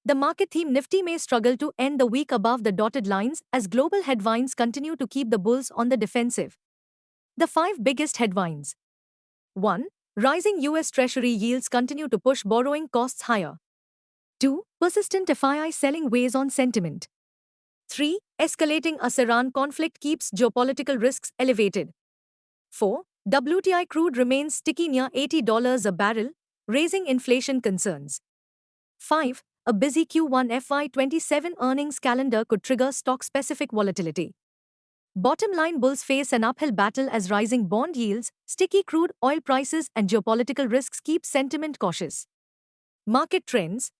The market theme Nifty may struggle to end the week above the dotted lines as global headwinds continue to keep the bulls on the defensive. The five biggest headwinds. 1. Rising US Treasury yields continue to push borrowing costs higher. 2. Persistent FII selling weighs on sentiment. 3. Escalating US-Iran conflict keeps geopolitical risks elevated. 4. WTI crude remains sticky near $80 a barrel, raising inflation concerns. 5. A busy Q1 FY27 earnings calendar could trigger stock-specific volatility. Bottom line, bulls face an uphill battle as rising bond yields, sticky crude oil prices and geopolitical risks keep sentiment cautious. Market trends.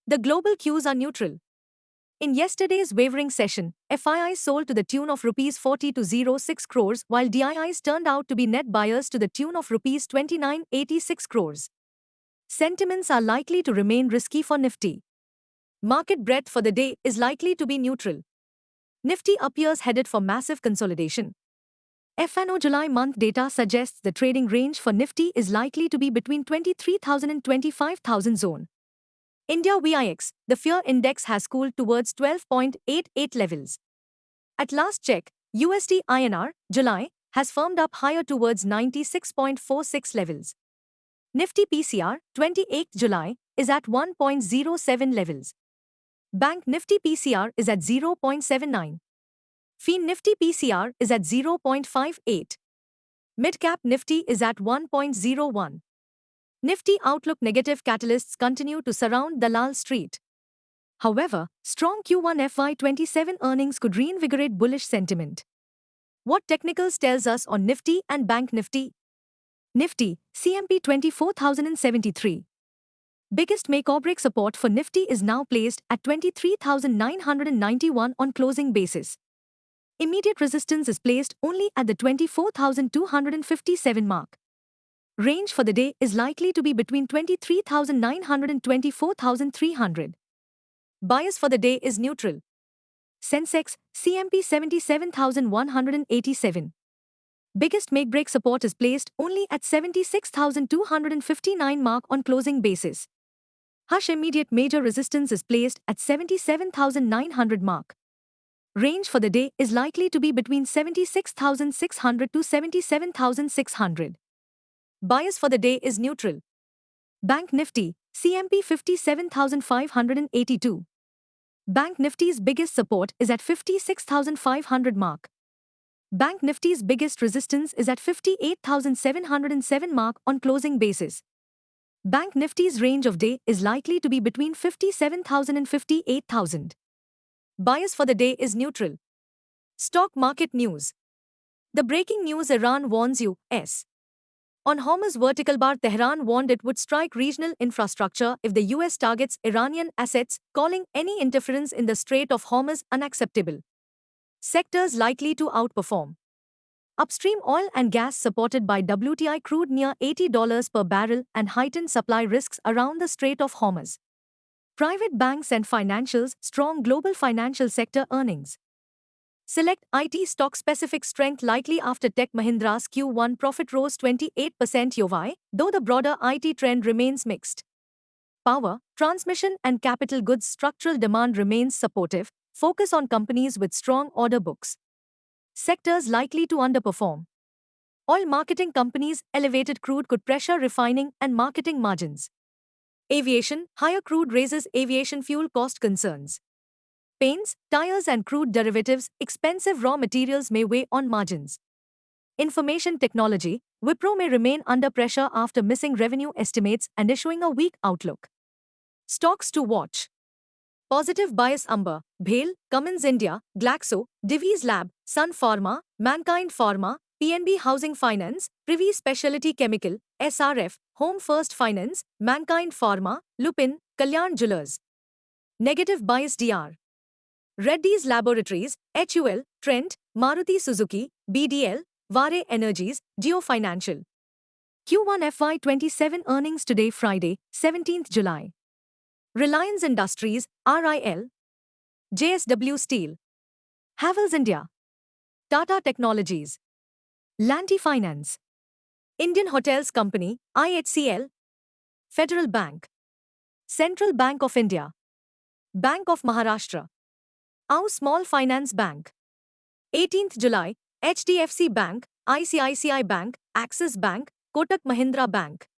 The global cues are neutral. In yesterday's wavering session, FIIs sold to the tune of Rs 40,206 crores while DIIs turned out to be net buyers to the tune of Rs 29,86 crores. Sentiments are likely to remain risky for Nifty. Market breadth for the day is likely to be neutral. Nifty appears headed for massive consolidation. F&O July month data suggests the trading range for Nifty is likely to be between 23,000 and 25,000 zone. India VIX, the fear index has cooled towards 12.88 levels. At last check, USD INR, July, has firmed up higher towards 96.46 levels. Nifty PCR, 28th July, is at 1.07 levels. Bank Nifty PCR is at 0.79. FIN Nifty PCR is at 0.58. Midcap Nifty is at 1.01. Nifty outlook negative catalysts continue to surround Dalal Street. However, strong Q1 FY27 earnings could reinvigorate bullish sentiment. What technicals tells us on Nifty and Bank Nifty? Nifty, CMP 24,073. Biggest make-or-break support for Nifty is now placed at 23,991 on closing basis. Immediate resistance is placed only at the 24,257 mark. Range for the day is likely to be between 23,900 and 24,300. Bias for the day is neutral. Sensex, CMP 77,187. Biggest make-break support is placed only at 76,259 mark on closing basis. Hush immediate major resistance is placed at 77,900 mark. Range for the day is likely to be between 76,600 to 77,600. Bias for the day is neutral. Bank Nifty, CMP 57,582. Bank Nifty's biggest support is at 56,500 mark. Bank Nifty's biggest resistance is at 58,707 mark on closing basis. Bank Nifty's range of day is likely to be between 57,000 and 58,000. Bias for the day is neutral. Stock market news. The breaking news: Iran warns U.S. On Hormuz vertical bar, Tehran warned it would strike regional infrastructure if the US targets Iranian assets, calling any interference in the Strait of Hormuz unacceptable. Sectors likely to outperform. Upstream oil and gas supported by WTI crude near $80 per barrel and heightened supply risks around the Strait of Hormuz. Private banks and financials, strong global financial sector earnings. Select IT stock-specific strength likely after Tech Mahindra's Q1 profit rose 28% YoY, though the broader IT trend remains mixed. Power, transmission and capital goods structural demand remains supportive, focus on companies with strong order books. Sectors likely to underperform. Oil marketing companies, elevated crude could pressure refining and marketing margins. Aviation, higher crude raises aviation fuel cost concerns. Paints, tires and crude derivatives, expensive raw materials may weigh on margins. Information technology, Wipro may remain under pressure after missing revenue estimates and issuing a weak outlook. Stocks to watch. Positive bias: Amber, BHEL, Cummins India, Glaxo, Divi's Lab, Sun Pharma, Mankind Pharma, PNB Housing Finance, Privy Specialty Chemical, SRF, Home First Finance, Mankind Pharma, Lupin, Kalyan Jewellers. Negative bias: DR. Reddy's Laboratories, HUL, Trent, Maruti Suzuki, BDL, Vare Energies, Geo Financial. Q1 FY27 earnings today, Friday, 17th July. Reliance Industries, RIL. JSW Steel. Havells India. Tata Technologies. Lanti Finance. Indian Hotels Company, IHCL. Federal Bank. Central Bank of India. Bank of Maharashtra. Our Small Finance Bank. 18th July, HDFC Bank, ICICI Bank, Axis Bank, Kotak Mahindra Bank.